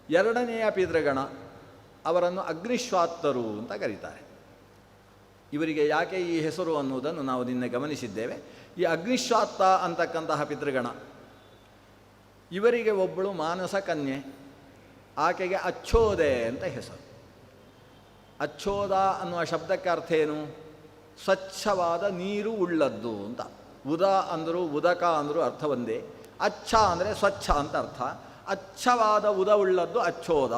ಎರಡನೆಯ ಪಿತೃಗಣ ಅವರನ್ನು ಅಗ್ನಿಶ್ವಾತ್ತರು ಅಂತ ಕರೀತಾರೆ. ಇವರಿಗೆ ಯಾಕೆ ಈ ಹೆಸರು ಅನ್ನುವುದನ್ನು ನಾವು ನಿನ್ನೆ ಗಮನಿಸಿದ್ದೇವೆ. ಈ ಅಗ್ನಿಶ್ವಾತ್ತ ಅಂತಕ್ಕಂತಹ ಪಿತೃಗಣ, ಇವರಿಗೆ ಒಬ್ಬಳು ಮಾನಸ ಕನ್ಯೆ, ಆಕೆಗೆ ಅಚ್ಚೋದೆ ಅಂತ ಹೆಸರು. ಅಚ್ಚೋದ ಅನ್ನುವ ಶಬ್ದಕ್ಕೆ ಅರ್ಥ ಏನು? ಸ್ವಚ್ಛವಾದ ನೀರು ಉಳ್ಳದ್ದು ಅಂತ. ಉದ ಅಂದರು ಉದಕ ಅಂದರು ಅರ್ಥ ಒಂದೇ. ಅಚ್ಛ ಅಂದರೆ ಸ್ವಚ್ಛ ಅಂತ ಅರ್ಥ. ಅಚ್ಛವಾದ ಉದ ಉಳ್ಳದ್ದು ಅಚ್ಚೋದ.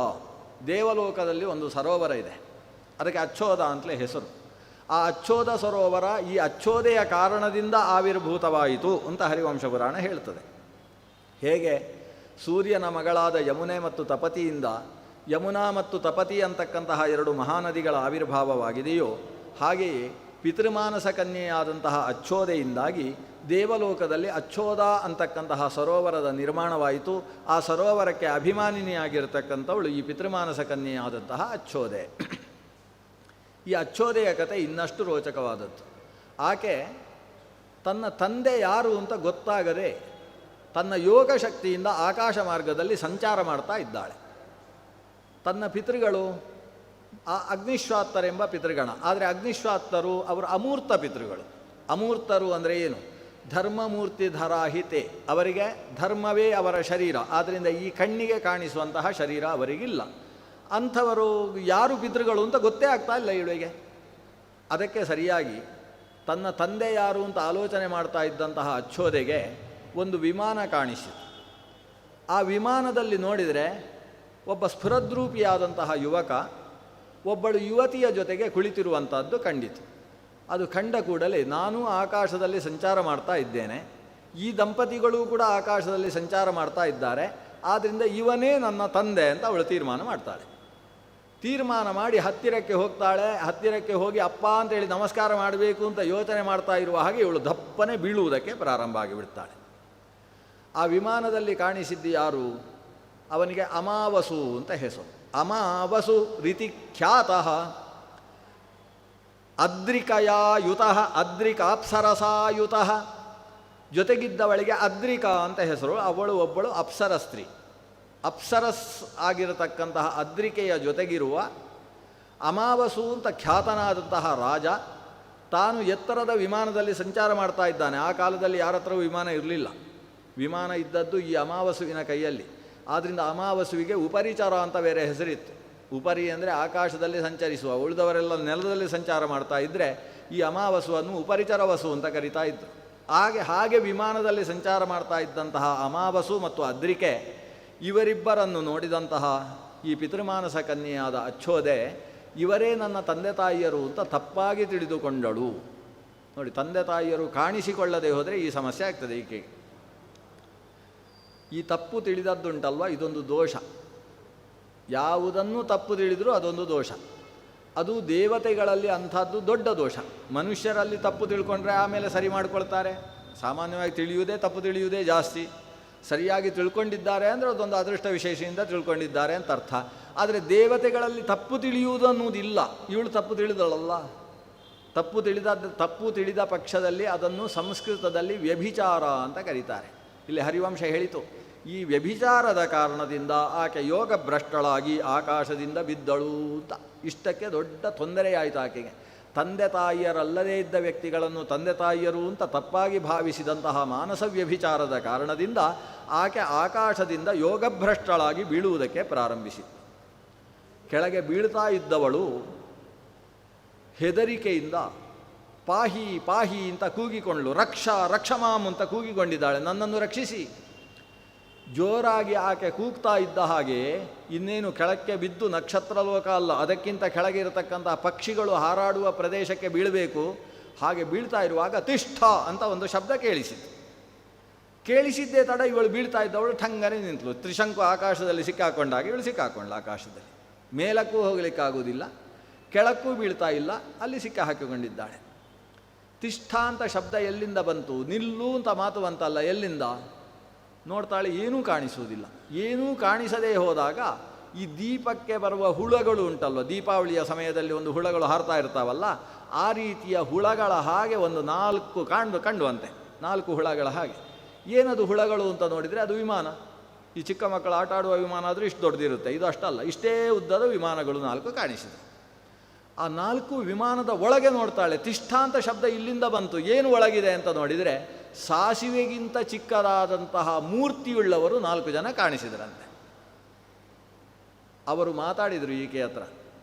ದೇವಲೋಕದಲ್ಲಿ ಒಂದು ಸರೋವರ ಇದೆ, ಅದಕ್ಕೆ ಅಚ್ಚೋದ ಅಂತಲೇ ಹೆಸರು. ಆ ಅಚ್ಚೋದ ಸರೋವರ ಈ ಅಚ್ಚೋದೆಯ ಕಾರಣದಿಂದ ಆವಿರ್ಭೂತವಾಯಿತು ಅಂತ ಹರಿವಂಶ ಪುರಾಣ ಹೇಳ್ತದೆ. ಹೇಗೆ ಸೂರ್ಯನ ಮಗಳಾದ ಯಮುನೆ ಮತ್ತು ತಪತಿಯಿಂದ ಯಮುನಾ ಮತ್ತು ತಪತಿ ಅಂತಕ್ಕಂತಹ ಎರಡು ಮಹಾನದಿಗಳ ಆವಿರ್ಭಾವವಾಗಿದೆಯೋ, ಹಾಗೆಯೇ ಪಿತೃಮಾನಸ ಕನ್ಯೆಯಾದಂತಹ ಅಚ್ಚೋದೆಯಿಂದಾಗಿ ದೇವಲೋಕದಲ್ಲಿ ಅಚ್ಚೋದ ಅಂತಕ್ಕಂತಹ ಸರೋವರದ ನಿರ್ಮಾಣವಾಯಿತು. ಆ ಸರೋವರಕ್ಕೆ ಅಭಿಮಾನಿನಿಯಾಗಿರ್ತಕ್ಕಂಥವಳು ಈ ಪಿತೃಮಾನಸ ಕನ್ಯೆಯಾದಂತಹ ಅಚ್ಚೋದೆ. ಈ ಅಚ್ಚೋದೆಯ ಕಥೆ ಇನ್ನಷ್ಟು ರೋಚಕವಾದದ್ದು. ಆಕೆ ತನ್ನ ತಂದೆ ಯಾರು ಅಂತ ಗೊತ್ತಾಗದೆ ತನ್ನ ಯೋಗ ಶಕ್ತಿಯಿಂದ ಆಕಾಶ ಮಾರ್ಗದಲ್ಲಿ ಸಂಚಾರ ಮಾಡ್ತಾ ಇದ್ದಾಳೆ. ತನ್ನ ಪಿತೃಗಳು ಆ ಅಗ್ನಿಶ್ವಾತ್ತರೆಂಬ ಪಿತೃಗಣ. ಆದರೆ ಅಗ್ನಿಶ್ವಾತ್ತರು ಅವರು ಅಮೂರ್ತ ಪಿತೃಗಳು. ಅಮೂರ್ತರು ಅಂದರೆ ಏನು? ಧರ್ಮಮೂರ್ತಿ ಧರಾಹಿತೆ, ಅವರಿಗೆ ಧರ್ಮವೇ ಅವರ ಶರೀರ. ಆದ್ದರಿಂದ ಈ ಕಣ್ಣಿಗೆ ಕಾಣಿಸುವಂತಹ ಶರೀರ ಅವರಿಗಿಲ್ಲ. ಅಂಥವರು ಯಾರು ಪಿತೃಗಳು ಅಂತ ಗೊತ್ತೇ ಆಗ್ತಾ ಇಲ್ಲ ಇವಳಿಗೆ. ಅದಕ್ಕೆ ಸರಿಯಾಗಿ ತನ್ನ ತಂದೆ ಯಾರು ಅಂತ ಆಲೋಚನೆ ಮಾಡ್ತಾ ಇದ್ದಂತಹ ಅಚ್ಚೋದೆಗೆ ಒಂದು ವಿಮಾನ ಕಾಣಿಸಿತು. ಆ ವಿಮಾನದಲ್ಲಿ ನೋಡಿದರೆ ಒಬ್ಬ ಸ್ಫುರದ್ರೂಪಿಯಾದಂತಹ ಯುವಕ ಒಬ್ಬಳು ಯುವತಿಯ ಜೊತೆಗೆ ಕುಳಿತಿರುವಂಥದ್ದು ಕಂಡಿತು. ಅದು ಕಂಡ ಕೂಡಲೇ ನಾನು ಆಕಾಶದಲ್ಲಿ ಸಂಚಾರ ಮಾಡ್ತಾ ಇದ್ದೇನೆ, ಈ ದಂಪತಿಗಳು ಕೂಡ ಆಕಾಶದಲ್ಲಿ ಸಂಚಾರ ಮಾಡ್ತಾ ಇದ್ದಾರೆ, ಆದ್ದರಿಂದ ಇವನೇ ನನ್ನ ತಂದೆ ಅಂತ ಅವಳು ತೀರ್ಮಾನ ಮಾಡ್ತಾಳೆ. ತೀರ್ಮಾನ ಮಾಡಿ ಹತ್ತಿರಕ್ಕೆ ಹೋಗ್ತಾಳೆ. ಹತ್ತಿರಕ್ಕೆ ಹೋಗಿ ಅಪ್ಪ ಅಂತೇಳಿ ನಮಸ್ಕಾರ ಮಾಡಬೇಕು ಅಂತ ಯೋಚನೆ ಮಾಡ್ತಾ ಇರುವ ಹಾಗೆ ಇವಳು ದಪ್ಪನೆ ಬೀಳುವುದಕ್ಕೆ ಪ್ರಾರಂಭ ಆಗಿಬಿಡ್ತಾಳೆ. ಆ ವಿಮಾನದಲ್ಲಿ ಕಾಣಿಸಿದ್ದು ಯಾರು? ಅವನಿಗೆ ಅಮಾವಸು ಅಂತ ಹೆಸರು. ಅಮಾವಸು ರೀತಿಖ್ಯಾತಃ ಅದ್ರಿಕಯಾಯುತಃ, ಅದ್ರಿಕಾಪ್ಸರಸಾಯುತಃ. ಜೊತೆಗಿದ್ದವಳಿಗೆ ಅದ್ರಿಕಾ ಅಂತ ಹೆಸರು. ಅವಳು ಒಬ್ಬಳು ಅಪ್ಸರಸ್ತ್ರೀ. ಅಪ್ಸರಸ್ ಆಗಿರತಕ್ಕಂತಹ ಅದ್ರಿಕೆಯ ಜೊತೆಗಿರುವ ಅಮಾವಸು ಅಂತ ಖ್ಯಾತನಾದಂತಹ ರಾಜ ತಾನು ಎತ್ತರದ ವಿಮಾನದಲ್ಲಿ ಸಂಚಾರ ಮಾಡ್ತಾ ಇದ್ದಾನೆ. ಆ ಕಾಲದಲ್ಲಿ ಯಾರ ಹತ್ರವೂ ವಿಮಾನ ಇರಲಿಲ್ಲ. ವಿಮಾನ ಇದ್ದದ್ದು ಈ ಅಮಾವಸುವಿನ ಕೈಯಲ್ಲಿ. ಆದ್ದರಿಂದ ಅಮಾವಸುವಿಗೆ ಉಪರಿಚರ ಅಂತ ಬೇರೆ ಹೆಸರಿತ್ತು. ಉಪರಿ ಅಂದರೆ ಆಕಾಶದಲ್ಲಿ ಸಂಚರಿಸುವ, ಉಳಿದವರೆಲ್ಲ ನೆಲದಲ್ಲಿ ಸಂಚಾರ ಮಾಡ್ತಾ ಇದ್ದರೆ ಈ ಅಮಾವಸುವನ್ನು ಉಪರಿಚರ ವಸು ಅಂತ ಕರಿತಾ ಇದ್ದರು. ಹಾಗೆ ವಿಮಾನದಲ್ಲಿ ಸಂಚಾರ ಮಾಡ್ತಾ ಇದ್ದಂತಹ ಅಮಾವಸು ಮತ್ತು ಅದ್ರಿಕೆ ಇವರಿಬ್ಬರನ್ನು ನೋಡಿದಂತಹ ಈ ಪಿತೃಮಾನಸ ಕನ್ಯೆಯಾದ ಅಚ್ಚೋದೆ ಇವರೇ ನನ್ನ ತಂದೆ ತಾಯಿಯರು ಅಂತ ತಪ್ಪಾಗಿ ತಿಳಿದುಕೊಂಡಳು. ನೋಡಿ, ತಂದೆ ತಾಯಿಯರು ಕಾಣಿಸಿಕೊಳ್ಳದೆ ಹೋದರೆ ಈ ಸಮಸ್ಯೆ ಆಗ್ತದೆ ಈಕೆಗೆ. ಈ ತಪ್ಪು ತಿಳಿದದ್ದುಂಟಲ್ವ, ಇದೊಂದು ದೋಷ. ಯಾವುದನ್ನು ತಪ್ಪು ತಿಳಿದರೂ ಅದೊಂದು ದೋಷ. ಅದು ದೇವತೆಗಳಲ್ಲಿ ಅಂಥದ್ದು ದೊಡ್ಡ ದೋಷ. ಮನುಷ್ಯರಲ್ಲಿ ತಪ್ಪು ತಿಳ್ಕೊಂಡ್ರೆ ಆಮೇಲೆ ಸರಿ ಮಾಡಿಕೊಳ್ತಾರೆ. ಸಾಮಾನ್ಯವಾಗಿ ತಪ್ಪು ತಿಳಿಯುವುದೇ ಜಾಸ್ತಿ. ಸರಿಯಾಗಿ ತಿಳ್ಕೊಂಡಿದ್ದಾರೆ ಅಂದರೆ ಅದೊಂದು ಅದೃಷ್ಟ ವಿಶೇಷದಿಂದ ತಿಳ್ಕೊಂಡಿದ್ದಾರೆ ಅಂತ ಅರ್ಥ. ಆದರೆ ದೇವತೆಗಳಲ್ಲಿ ತಪ್ಪು ತಿಳಿಯುವುದು ಅನ್ನೋದಿಲ್ಲ. ಇವಳು ತಪ್ಪು ತಿಳಿದಳಲ್ಲ. ತಪ್ಪು ತಿಳಿದ ಪಕ್ಷದಲ್ಲಿ ಅದನ್ನು ಸಂಸ್ಕೃತದಲ್ಲಿ ವ್ಯಭಿಚಾರ ಅಂತ ಕರೀತಾರೆ. ಇಲ್ಲಿ ಹರಿವಂಶ ಹೇಳಿತು, ಈ ವ್ಯಭಿಚಾರದ ಕಾರಣದಿಂದ ಆಕೆ ಯೋಗ ಭ್ರಷ್ಟಳಾಗಿ ಆಕಾಶದಿಂದ ಬಿದ್ದಳು ಅಂತ. ಇಷ್ಟಕ್ಕೆ ದೊಡ್ಡ ತೊಂದರೆಯಾಯಿತು ಆಕೆಗೆ. ತಂದೆ ತಾಯಿಯರಲ್ಲದೇ ಇದ್ದ ವ್ಯಕ್ತಿಗಳನ್ನು ತಂದೆ ತಾಯಿಯರು ಅಂತ ತಪ್ಪಾಗಿ ಭಾವಿಸಿದಂತಹ ಮಾನಸ ವ್ಯಭಿಚಾರದ ಕಾರಣದಿಂದ ಆಕೆ ಆಕಾಶದಿಂದ ಯೋಗಭ್ರಷ್ಟಳಾಗಿ ಬೀಳುವುದಕ್ಕೆ ಪ್ರಾರಂಭಿಸಿತು. ಕೆಳಗೆ ಬೀಳ್ತಾ ಇದ್ದವಳು ಹೆದರಿಕೆಯಿಂದ ಪಾಹಿ ಪಾಹಿ ಅಂತ ಕೂಗಿಕೊಂಡಳು. ರಕ್ಷಮಾಂ ಅಂತ ಕೂಗಿಕೊಂಡಿದ್ದಾಳೆ, ನನ್ನನ್ನು ರಕ್ಷಿಸಿ. ಜೋರಾಗಿ ಆಕೆ ಕೂಗ್ತಾ ಇದ್ದ ಹಾಗೆ ಇನ್ನೇನು ಕೆಳಕ್ಕೆ ಬಿದ್ದು ನಕ್ಷತ್ರ ಲೋಕ ಅಲ್ಲ, ಅದಕ್ಕಿಂತ ಕೆಳಗೆ ಇರತಕ್ಕಂತಹ ಪಕ್ಷಿಗಳು ಹಾರಾಡುವ ಪ್ರದೇಶಕ್ಕೆ ಬೀಳಬೇಕು. ಹಾಗೆ ಬೀಳ್ತಾ ಇರುವಾಗ ತಿಷ್ಠ ಅಂತ ಒಂದು ಶಬ್ದ ಕೇಳಿಸಿದ್ದೇ ತಡ ಇವಳು ಬೀಳ್ತಾ ಇದ್ದವಳು ಠಂಗನೆ ನಿಂತಳು. ತ್ರಿಶಂಕು ಆಕಾಶದಲ್ಲಿ ಸಿಕ್ಕಾಕೊಂಡಾಗ ಇವಳು ಸಿಕ್ಕಾಕೊಂಡ್ಳು. ಆಕಾಶದಲ್ಲಿ ಮೇಲಕ್ಕೂ ಹೋಗಲಿಕ್ಕಾಗುವುದಿಲ್ಲ, ಕೆಳಕ್ಕೂ ಬೀಳ್ತಾ ಇಲ್ಲ, ಅಲ್ಲಿ ಸಿಕ್ಕ ಹಾಕಿಕೊಂಡಿದ್ದಾಳೆ. ತಿಷ್ಠ ಅಂತ ಶಬ್ದ ಎಲ್ಲಿಂದ ಬಂತು? ನಿಲ್ಲು ಅಂತ ಮಾತು ಬಂತಲ್ಲ, ಎಲ್ಲಿಂದ? ನೋಡ್ತಾಳೆ, ಏನೂ ಕಾಣಿಸುವುದಿಲ್ಲ. ಏನೂ ಕಾಣಿಸದೇ ಹೋದಾಗ ಈ ದೀಪಕ್ಕೆ ಬರುವ ಹುಳಗಳು ಉಂಟಲ್ವ, ದೀಪಾವಳಿಯ ಸಮಯದಲ್ಲಿ ಒಂದು ಹುಳಗಳು ಹಾರ್ತಾ ಇರ್ತಾವಲ್ಲ, ಆ ರೀತಿಯ ಹುಳಗಳ ಹಾಗೆ ಒಂದು 4 ಕಂಡುವಂತೆ 4 ಹುಳಗಳ ಹಾಗೆ. ಏನದು ಹುಳಗಳು ಅಂತ ನೋಡಿದರೆ ಅದು ವಿಮಾನ. ಈ ಚಿಕ್ಕ ಮಕ್ಕಳು ಆಟ ಆಡುವ ವಿಮಾನ ಆದರೂ ಇಷ್ಟು ದೊಡ್ಡದಿರುತ್ತೆ, ಇದು ಅಷ್ಟಲ್ಲ, ಇಷ್ಟೇ ಉದ್ದದ ವಿಮಾನಗಳು 4 ಕಾಣಿಸಿದೆ. ಆ 4 ವಿಮಾನದ ಒಳಗೆ ನೋಡ್ತಾಳೆ. ತಿಷ್ಠ ಅಂತ ಶಬ್ದ ಇಲ್ಲಿಂದ ಬಂತು. ಏನು ಒಳಗಿದೆ ಅಂತ ನೋಡಿದರೆ ಸಾಸಿವೆಗಿಂತ ಚಿಕ್ಕದಾದಂತಹ ಮೂರ್ತಿಯುಳ್ಳವರು 4 ಜನ ಕಾಣಿಸಿದರಂತೆ. ಅವರು ಮಾತಾಡಿದರು ಈಕೆ ಹತ್ರ,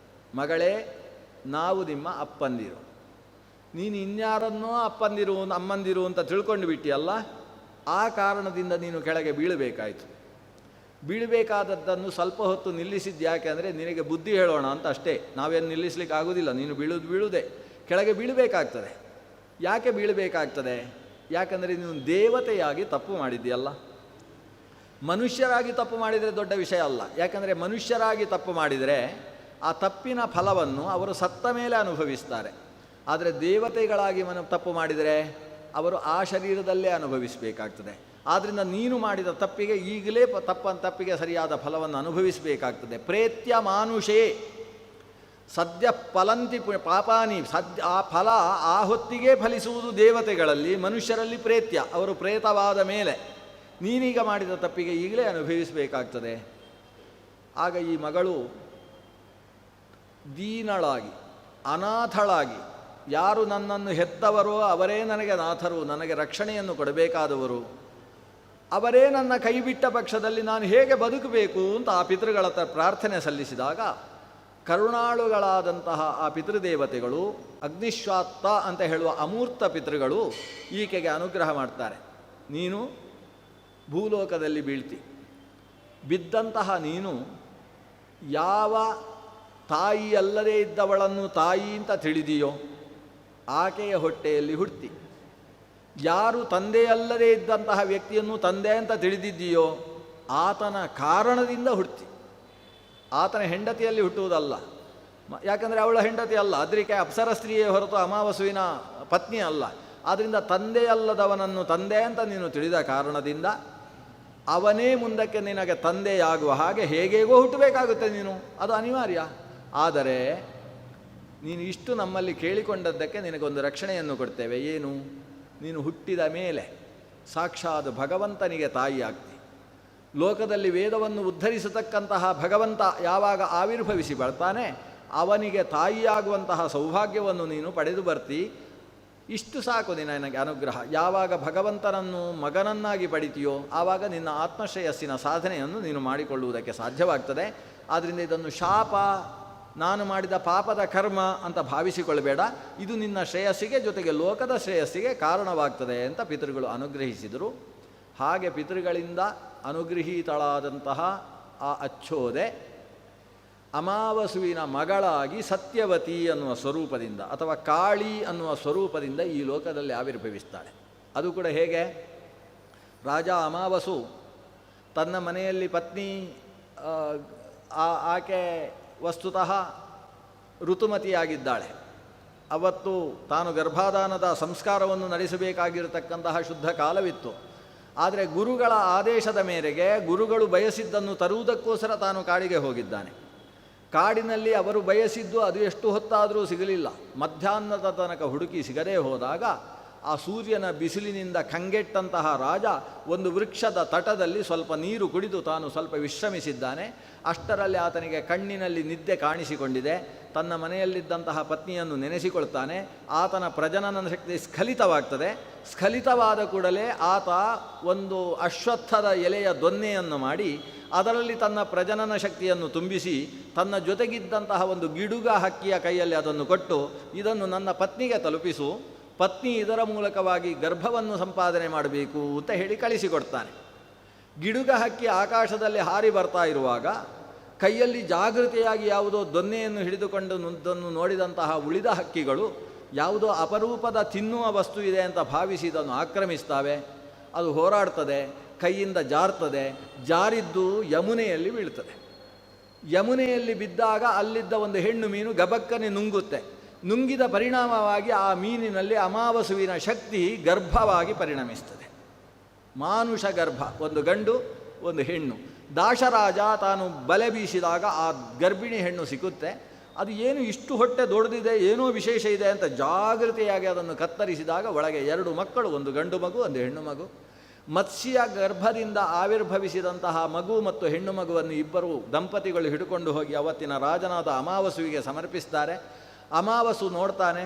ಮಗಳೇ, ನಾವು ನಿಮ್ಮ ಅಪ್ಪಂದಿರು, ನೀನು ಇನ್ಯಾರನ್ನೋ ಅಪ್ಪಂದಿರು ಅಮ್ಮಂದಿರು ಅಂತ ತಿಳ್ಕೊಂಡು ಬಿಟ್ಟಿಯಲ್ಲ, ಆ ಕಾರಣದಿಂದ ನೀನು ಕೆಳಗೆ ಬೀಳಬೇಕಾಯಿತು. ಬೀಳಬೇಕಾದದ್ದನ್ನು ಸ್ವಲ್ಪ ಹೊತ್ತು ನಿಲ್ಲಿಸಿದ್ದು ಯಾಕೆ ಅಂದರೆ ನಿನಗೆ ಬುದ್ಧಿ ಹೇಳೋಣ ಅಂತ ಅಷ್ಟೇ. ನಾವೇನು ನಿಲ್ಲಿಸ್ಲಿಕ್ಕೆ ಆಗೋದಿಲ್ಲ, ನೀನು ಬೀಳುವುದೇ, ಕೆಳಗೆ ಬೀಳಬೇಕಾಗ್ತದೆ. ಯಾಕೆ ಬೀಳಬೇಕಾಗ್ತದೆ? ಯಾಕಂದರೆ ನೀನು ದೇವತೆಯಾಗಿ ತಪ್ಪು ಮಾಡಿದ್ದೀಯಲ್ಲ. ಮನುಷ್ಯರಾಗಿ ತಪ್ಪು ಮಾಡಿದರೆ ದೊಡ್ಡ ವಿಷಯ ಅಲ್ಲ. ಯಾಕಂದರೆ ಮನುಷ್ಯರಾಗಿ ತಪ್ಪು ಮಾಡಿದರೆ ಆ ತಪ್ಪಿನ ಫಲವನ್ನು ಅವರು ಸತ್ತ ಮೇಲೆ ಅನುಭವಿಸ್ತಾರೆ. ಆದರೆ ದೇವತೆಗಳಾಗಿ ತಪ್ಪು ಮಾಡಿದರೆ ಅವರು ಆ ಶರೀರದಲ್ಲೇ ಅನುಭವಿಸಬೇಕಾಗ್ತದೆ. ಆದ್ದರಿಂದ ನೀನು ಮಾಡಿದ ತಪ್ಪಿಗೆ ಈಗಲೇ ತಪ್ಪಿಗೆ ಸರಿಯಾದ ಫಲವನ್ನು ಅನುಭವಿಸಬೇಕಾಗ್ತದೆ. ಪ್ರೇತ್ಯ ಮಾನುಷೇ ಸದ್ಯ ಫಲಂತಿ ಪಾಪಾನಿ, ಆ ಫಲ ಆ ಹೊತ್ತಿಗೆ ಫಲಿಸುವುದು ದೇವತೆಗಳಲ್ಲಿ, ಮನುಷ್ಯರಲ್ಲಿ ಪ್ರೇತ್ಯ, ಅವರು ಪ್ರೇತವಾದ ಮೇಲೆ ನೀನೀಗ ಮಾಡಿದ ತಪ್ಪಿಗೆ ಈಗಲೇ ಅನುಭವಿಸಬೇಕಾಗ್ತದೆ. ಆಗ ಈ ಮಗಳು ದೀನಳಾಗಿ, ಅನಾಥಳಾಗಿ, ಯಾರು ನನ್ನನ್ನು ಹೆತ್ತವರೋ ಅವರೇ ನನಗೆ ನಾಥರು, ನನಗೆ ರಕ್ಷಣೆಯನ್ನು ಕೊಡಬೇಕಾದವರು, ಅವರೇ ನನ್ನ ಕೈ ಬಿಟ್ಟ ಪಕ್ಷದಲ್ಲಿ ನಾನು ಹೇಗೆ ಬದುಕಬೇಕು ಅಂತ ಆ ಪಿತೃಗಳ ಪ್ರಾರ್ಥನೆ ಸಲ್ಲಿಸಿದಾಗ ಕರುಣಾಳುಗಳಾದಂತಹ ಆ ಪಿತೃದೇವತೆಗಳು, ಅಗ್ನಿಶ್ವಾತ್ತ ಅಂತ ಹೇಳುವ ಅಮೂರ್ತ ಪಿತೃಗಳು ಈಕೆಗೆ ಅನುಗ್ರಹ ಮಾಡ್ತಾರೆ. ನೀನು ಭೂಲೋಕದಲ್ಲಿ ಬೀಳ್ತಿ, ಬಿದ್ದಂತಹ ನೀನು ಯಾವ ತಾಯಿಯಲ್ಲದೇ ಇದ್ದವಳನ್ನು ತಾಯಿ ಅಂತ ತಿಳಿದೆಯೋ ಆಕೆಯ ಹೊಟ್ಟೆಯಲ್ಲಿ ಹುಟ್ಟಿ, ಯಾರು ತಂದೆಯಲ್ಲದೇ ಇದ್ದಂತಹ ವ್ಯಕ್ತಿಯನ್ನು ತಂದೆ ಅಂತ ತಿಳಿದಿದ್ದೀಯೋ ಆತನ ಕಾರಣದಿಂದ ಹುಟ್ಟಿ. ಆತನ ಹೆಂಡತಿಯಲ್ಲಿ ಹುಟ್ಟುವುದಲ್ಲ, ಯಾಕಂದರೆ ಅವಳ ಹೆಂಡತಿ ಅಲ್ಲ, ಅದಕ್ಕೆ ಅಪ್ಸರ ಸ್ತ್ರೀಯೇ ಹೊರತು ಅಮಾವಾಸುವಿನ ಪತ್ನಿ ಅಲ್ಲ. ಆದ್ದರಿಂದ ತಂದೆಯಲ್ಲದವನನ್ನು ತಂದೆ ಅಂತ ನೀನು ತಿಳಿದ ಕಾರಣದಿಂದ ಅವನೇ ಮುಂದಕ್ಕೆ ನಿನಗೆ ತಂದೆಯಾಗುವ ಹಾಗೆ ಹೇಗೇಗೋ ಹುಟ್ಟಬೇಕಾಗುತ್ತೆ ನೀನು, ಅದು ಅನಿವಾರ್ಯ. ಆದರೆ ನೀನು ಇಷ್ಟು ನಮ್ಮಲ್ಲಿ ಕೇಳಿಕೊಂಡದ್ದಕ್ಕೆ ನಿನಗೊಂದು ರಕ್ಷಣೆಯನ್ನು ಕೊಡ್ತೇವೆ. ಏನು? ನೀನು ಹುಟ್ಟಿದ ಮೇಲೆ ಸಾಕ್ಷಾತ್ ಭಗವಂತನಿಗೆ ತಾಯಿ ಆಗ್ತಿ. ಲೋಕದಲ್ಲಿ ವೇದವನ್ನು ಉದ್ಧರಿಸತಕ್ಕಂತಹ ಭಗವಂತ ಯಾವಾಗ ಆವಿರ್ಭವಿಸಿ ಬರ್ತಾನೆ ಅವನಿಗೆ ತಾಯಿಯಾಗುವಂತಹ ಸೌಭಾಗ್ಯವನ್ನು ನೀನು ಪಡೆದು ಬರ್ತಿ. ಇಷ್ಟು ಸಾಕು ನಿನಗೆ ಅನುಗ್ರಹ. ಯಾವಾಗ ಭಗವಂತನನ್ನು ಮಗನನ್ನಾಗಿ ಪಡಿತೀಯೋ ಆವಾಗ ನಿನ್ನ ಆತ್ಮಶ್ರೇಯಸ್ಸಿನ ಸಾಧನೆಯನ್ನು ನೀನು ಮಾಡಿಕೊಳ್ಳುವುದಕ್ಕೆ ಸಾಧ್ಯವಾಗ್ತದೆ. ಆದ್ದರಿಂದ ಇದನ್ನು ಶಾಪ, ನಾನು ಮಾಡಿದ ಪಾಪದ ಕರ್ಮ ಅಂತ ಭಾವಿಸಿಕೊಳ್ಳಬೇಡ. ಇದು ನಿನ್ನ ಶ್ರೇಯಸ್ಸಿಗೆ ಜೊತೆಗೆ ಲೋಕದ ಶ್ರೇಯಸ್ಸಿಗೆ ಕಾರಣವಾಗ್ತದೆ ಅಂತ ಪಿತೃಗಳು ಅನುಗ್ರಹಿಸಿದರು. ಹಾಗೆ ಪಿತೃಗಳಿಂದ ಅನುಗೃಹೀತಳಾದಂತಹ ಆ ಅಚ್ಚೋದೆ ಅಮಾವಸುವಿನ ಮಗಳಾಗಿ ಸತ್ಯವತಿ ಅನ್ನುವ ಸ್ವರೂಪದಿಂದ ಅಥವಾ ಕಾಳಿ ಅನ್ನುವ ಸ್ವರೂಪದಿಂದ ಈ ಲೋಕದಲ್ಲಿ ಆವಿರ್ಭವಿಸ್ತಾಳೆ. ಅದು ಕೂಡ ಹೇಗೆ? ರಾಜ ಅಮಾವಸು ತನ್ನ ಮನೆಯಲ್ಲಿ ಪತ್ನಿ ಆಕೆ ವಸ್ತುತಃ ಋತುಮತಿಯಾಗಿದ್ದಾಳೆ. ಅವತ್ತು ತಾನು ಗರ್ಭಾಧಾನದ ಸಂಸ್ಕಾರವನ್ನು ನಡೆಸಬೇಕಾಗಿರತಕ್ಕಂತಹ ಶುದ್ಧ ಕಾಲವಿತ್ತು. ಆದರೆ ಗುರುಗಳ ಆದೇಶದ ಮೇರೆಗೆ ಗುರುಗಳು ಬಯಸಿದ್ದನ್ನು ತರುವುದಕ್ಕೋಸ್ಕರ ತಾನು ಕಾಡಿಗೆ ಹೋಗಿದ್ದಾನೆ. ಕಾಡಿನಲ್ಲಿ ಅವರು ಬಯಸಿದ್ದು ಅದು ಎಷ್ಟು ಹೊತ್ತಾದರೂ ಸಿಗಲಿಲ್ಲ. ಮಧ್ಯಾಹ್ನದ ತನಕ ಹುಡುಕಿ ಸಿಗದೇ ಹೋದಾಗ ಆ ಸೂರ್ಯನ ಬಿಸಿಲಿನಿಂದ ಕಂಗೆಟ್ಟಂತಹ ರಾಜ ಒಂದು ವೃಕ್ಷದ ತಟದಲ್ಲಿ ಸ್ವಲ್ಪ ನೀರು ಕುಡಿದು ತಾನು ಸ್ವಲ್ಪ ವಿಶ್ರಮಿಸಿದ್ದಾನೆ. ಅಷ್ಟರಲ್ಲಿ ಆತನಿಗೆ ಕಣ್ಣಿನಲ್ಲಿ ನಿದ್ದೆ ಕಾಣಿಸಿಕೊಂಡಿದೆ. ತನ್ನ ಮನೆಯಲ್ಲಿದ್ದಂತಹ ಪತ್ನಿಯನ್ನು ನೆನೆಸಿಕೊಳ್ತಾನೆ. ಆತನ ಪ್ರಜನನ ಶಕ್ತಿ ಸ್ಖಲಿತವಾಗ್ತದೆ. ಸ್ಖಲಿತವಾದ ಕೂಡಲೇ ಆತ ಒಂದು ಅಶ್ವತ್ಥದ ಎಲೆಯ ದೊನ್ನೆಯನ್ನು ಮಾಡಿ ಅದರಲ್ಲಿ ತನ್ನ ಪ್ರಜನನ ಶಕ್ತಿಯನ್ನು ತುಂಬಿಸಿ ತನ್ನ ಜೊತೆಗಿದ್ದಂತಹ ಒಂದು ಗಿಡುಗ ಹಕ್ಕಿಯ ಕೈಯಲ್ಲಿ ಅದನ್ನು ಕೊಟ್ಟು, ಇದನ್ನು ನನ್ನ ಪತ್ನಿಗೆ ತಲುಪಿಸು, ಪತ್ನಿ ಇದರ ಮೂಲಕವಾಗಿ ಗರ್ಭವನ್ನು ಸಂಪಾದನೆ ಮಾಡಬೇಕು ಅಂತ ಹೇಳಿ ಕಳಿಸಿಕೊಡ್ತಾನೆ. ಗಿಡುಗ ಹಕ್ಕಿ ಆಕಾಶದಲ್ಲಿ ಹಾರಿ ಬರ್ತಾ ಇರುವಾಗ ಕೈಯಲ್ಲಿ ಜಾಗೃತಿಯಾಗಿ ಯಾವುದೋ ದೊನ್ನೆಯನ್ನು ಹಿಡಿದುಕೊಂಡು ನೋಡಿದಂತಹ ಉಳಿದ ಹಕ್ಕಿಗಳು ಯಾವುದೋ ಅಪರೂಪದ ತಿನ್ನುವ ವಸ್ತು ಇದೆ ಅಂತ ಭಾವಿಸಿ ಇದನ್ನು ಆಕ್ರಮಿಸ್ತವೆ. ಅದು ಹೋರಾಡ್ತದೆ, ಕೈಯಿಂದ ಜಾರ್ತದೆ. ಜಾರಿದ್ದು ಯಮುನೆಯಲ್ಲಿ ಬೀಳ್ತದೆ. ಯಮುನೆಯಲ್ಲಿ ಬಿದ್ದಾಗ ಅಲ್ಲಿದ್ದ ಒಂದು ಹೆಣ್ಣು ಮೀನು ಗಬಕ್ಕನೆ ನುಂಗುತ್ತೆ. ನುಂಗಿದ ಪರಿಣಾಮವಾಗಿ ಆ ಮೀನಿನಲ್ಲಿ ಅಮಾವಸುವಿನ ಶಕ್ತಿ ಗರ್ಭವಾಗಿ ಪರಿಣಮಿಸ್ತದೆ. ಮಾನುಷ ಗರ್ಭ, ಒಂದು ಗಂಡು ಒಂದು ಹೆಣ್ಣು. ದಾಶರಾಜ ತಾನು ಬಲೆ ಬೀಸಿದಾಗ ಆ ಗರ್ಭಿಣಿ ಹೆಣ್ಣು ಸಿಕ್ಕುತ್ತೆ. ಅದು ಏನು ಇಷ್ಟು ಹೊಟ್ಟೆ ದೊಡ್ಡದಿದೆ, ಏನೋ ವಿಶೇಷ ಇದೆ ಅಂತ ಜಾಗೃತಿಯಾಗಿ ಅದನ್ನು ಕತ್ತರಿಸಿದಾಗ ಒಳಗೆ 2 ಮಕ್ಕಳು, ಒಂದು ಗಂಡು ಮಗು ಒಂದು ಹೆಣ್ಣು ಮಗು. ಮತ್ಸ್ಯ ಗರ್ಭದಿಂದ ಆವಿರ್ಭವಿಸಿದಂತಹ ಮಗು ಮತ್ತು ಹೆಣ್ಣು ಮಗುವನ್ನು ಇಬ್ಬರು ದಂಪತಿಗಳು ಹಿಡ್ಕೊಂಡು ಹೋಗಿ ಅವತ್ತಿನ ರಾಜನಾದ ಅಮಾವಾಸ್ಯೆಗೆ ಸಮರ್ಪಿಸ್ತಾರೆ. ಅಮಾವಾಸ್ಯೆ ನೋಡ್ತಾನೆ,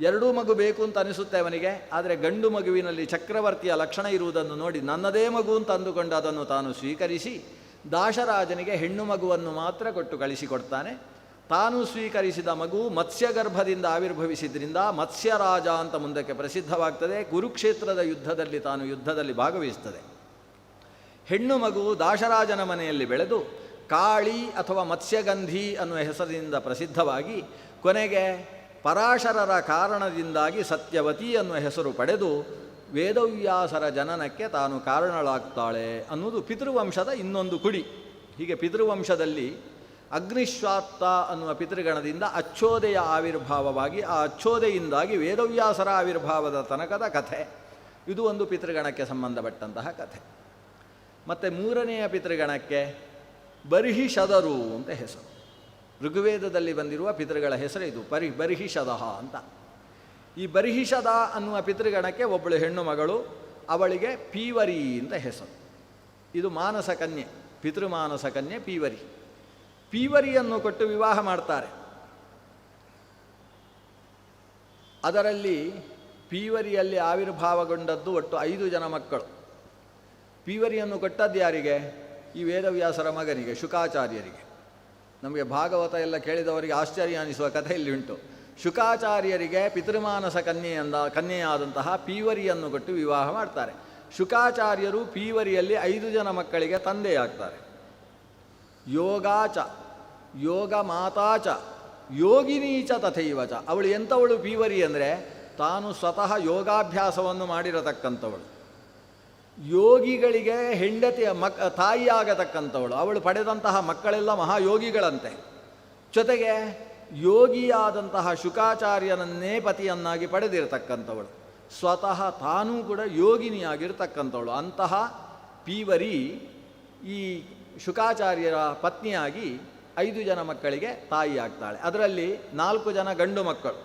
ಎರಡೂ ಮಗು ಬೇಕು ಅಂತ ಅನಿಸುತ್ತೆ ಅವನಿಗೆ. ಆದರೆ ಗಂಡು ಮಗುವಿನಲ್ಲಿ ಚಕ್ರವರ್ತಿಯ ಲಕ್ಷಣ ಇರುವುದನ್ನು ನೋಡಿ ನನ್ನದೇ ಮಗು ಅಂತ ಅಂದುಕೊಂಡು ಅದನ್ನು ತಾನು ಸ್ವೀಕರಿಸಿ ದಾಶರಾಜನಿಗೆ ಹೆಣ್ಣು ಮಗುವನ್ನು ಮಾತ್ರ ಕೊಟ್ಟು ಕಳಿಸಿಕೊಡ್ತಾನೆ. ತಾನು ಸ್ವೀಕರಿಸಿದ ಮಗು ಮತ್ಸ್ಯಗರ್ಭದಿಂದ ಆವಿರ್ಭವಿಸಿದ್ರಿಂದ ಮತ್ಸ್ಯರಾಜ ಅಂತ ಮುಂದಕ್ಕೆ ಪ್ರಸಿದ್ಧವಾಗ್ತದೆ. ಕುರುಕ್ಷೇತ್ರದ ಯುದ್ಧದಲ್ಲಿ ಭಾಗವಹಿಸ್ತದೆ. ಹೆಣ್ಣು ಮಗು ದಾಶರಾಜನ ಮನೆಯಲ್ಲಿ ಬೆಳೆದು ಕಾಳಿ ಅಥವಾ ಮತ್ಸ್ಯಗಂಧಿ ಅನ್ನುವ ಹೆಸರಿನಿಂದ ಪ್ರಸಿದ್ಧವಾಗಿ ಕೊನೆಗೆ ಪರಾಶರರ ಕಾರಣದಿಂದಾಗಿ ಸತ್ಯವತಿ ಅನ್ನುವ ಹೆಸರು ಪಡೆದು ವೇದವ್ಯಾಸರ ಜನನಕ್ಕೆ ತಾನು ಕಾರಣಳಾಗ್ತಾಳೆ ಅನ್ನುವುದು ಪಿತೃವಂಶದ ಇನ್ನೊಂದು ಕುಡಿ. ಹೀಗೆ ಪಿತೃವಂಶದಲ್ಲಿ ಅಗ್ನಿಶ್ವಾತ್ತ ಅನ್ನುವ ಪಿತೃಗಣದಿಂದ ಅಚ್ಚೋದೆಯ ಆವಿರ್ಭಾವವಾಗಿ ಆ ಅಚ್ಚೋದೆಯಿಂದಾಗಿ ವೇದವ್ಯಾಸರ ಆವಿರ್ಭಾವದ ತನಕದ ಕಥೆ. ಇದು ಒಂದು ಪಿತೃಗಣಕ್ಕೆ ಸಂಬಂಧಪಟ್ಟಂತಹ ಕಥೆ. ಮತ್ತು ಮೂರನೆಯ ಪಿತೃಗಣಕ್ಕೆ ಬರ್ಹಿಷದರು ಅಂತ ಹೆಸರು. ಋಗ್ವೇದದಲ್ಲಿ ಬಂದಿರುವ ಪಿತೃಗಳ ಹೆಸರು ಇದು, ಬರ್ಹಿಷದಃ ಅಂತ. ಈ ಬರ್ಹಿಷದ ಅನ್ನುವ ಪಿತೃಗಣಕ್ಕೆ ಒಬ್ಬಳು ಹೆಣ್ಣು ಮಗಳು, ಅವಳಿಗೆ ಪೀವರಿ ಅಂತ ಹೆಸರು. ಇದು ಮಾನಸ ಕನ್ಯೆ, ಪಿತೃಮಾನಸ ಕನ್ಯೆ ಪೀವರಿ. ಪೀವರಿಯನ್ನು ಕೊಟ್ಟು ವಿವಾಹ ಮಾಡ್ತಾರೆ. ಅದರಲ್ಲಿ ಪೀವರಿಯಲ್ಲಿ ಆವಿರ್ಭಾವಗೊಂಡದ್ದು ಒಟ್ಟು 5 ಜನ ಮಕ್ಕಳು. ಪೀವರಿಯನ್ನು ಕೊಟ್ಟದ್ದು ಯಾರಿಗೆ? ಈ ವೇದವ್ಯಾಸರ ಮಗನಿಗೆ, ಶುಕಾಚಾರ್ಯರಿಗೆ. ನಮಗೆ ಭಾಗವತ ಎಲ್ಲ ಕೇಳಿದವರಿಗೆ ಆಶ್ಚರ್ಯ ಅನಿಸುವ ಕಥೆ ಇಲ್ಲಿ ಉಂಟು. ಶುಕಾಚಾರ್ಯರಿಗೆ ಪಿತೃಮಾನಸ ಕನ್ಯೆಯಾದಂತಹ ಪೀವರಿಯನ್ನು ಕೊಟ್ಟು ವಿವಾಹ ಮಾಡ್ತಾರೆ. ಶುಕಾಚಾರ್ಯರು ಪೀವರಿಯಲ್ಲಿ 5 ಜನ ಮಕ್ಕಳಿಗೆ ತಂದೆಯಾಗ್ತಾರೆ. ಯೋಗಾಚ, ಯೋಗ ಮಾತಾಚ, ಯೋಗಿನೀಚ ತಥೈವಚ. ಅವಳು ಎಂಥವಳು ಪೀವರಿ ಅಂದರೆ ತಾನು ಸ್ವತಃ ಯೋಗಾಭ್ಯಾಸವನ್ನು ಮಾಡಿರತಕ್ಕಂಥವಳು, ಯೋಗಿಗಳಿಗೆ ಹೆಂಡತಿಯ ತಾಯಿಯಾಗತಕ್ಕಂಥವಳು. ಅವಳು ಪಡೆದಂತಹ ಮಕ್ಕಳೆಲ್ಲ ಮಹಾಯೋಗಿಗಳಂತೆ. ಜೊತೆಗೆ ಯೋಗಿಯಾದಂತಹ ಶುಕಾಚಾರ್ಯನನ್ನೇ ಪತಿಯನ್ನಾಗಿ ಪಡೆದಿರತಕ್ಕಂಥವಳು, ಸ್ವತಃ ತಾನೂ ಕೂಡ ಯೋಗಿನಿಯಾಗಿರ್ತಕ್ಕಂಥವಳು. ಅಂತಹ ಪೀವರಿ ಈ ಶುಕಾಚಾರ್ಯರ ಪತ್ನಿಯಾಗಿ 5 ಜನ ಮಕ್ಕಳಿಗೆ ತಾಯಿಯಾಗ್ತಾಳೆ. ಅದರಲ್ಲಿ 4 ಜನ ಗಂಡು ಮಕ್ಕಳು.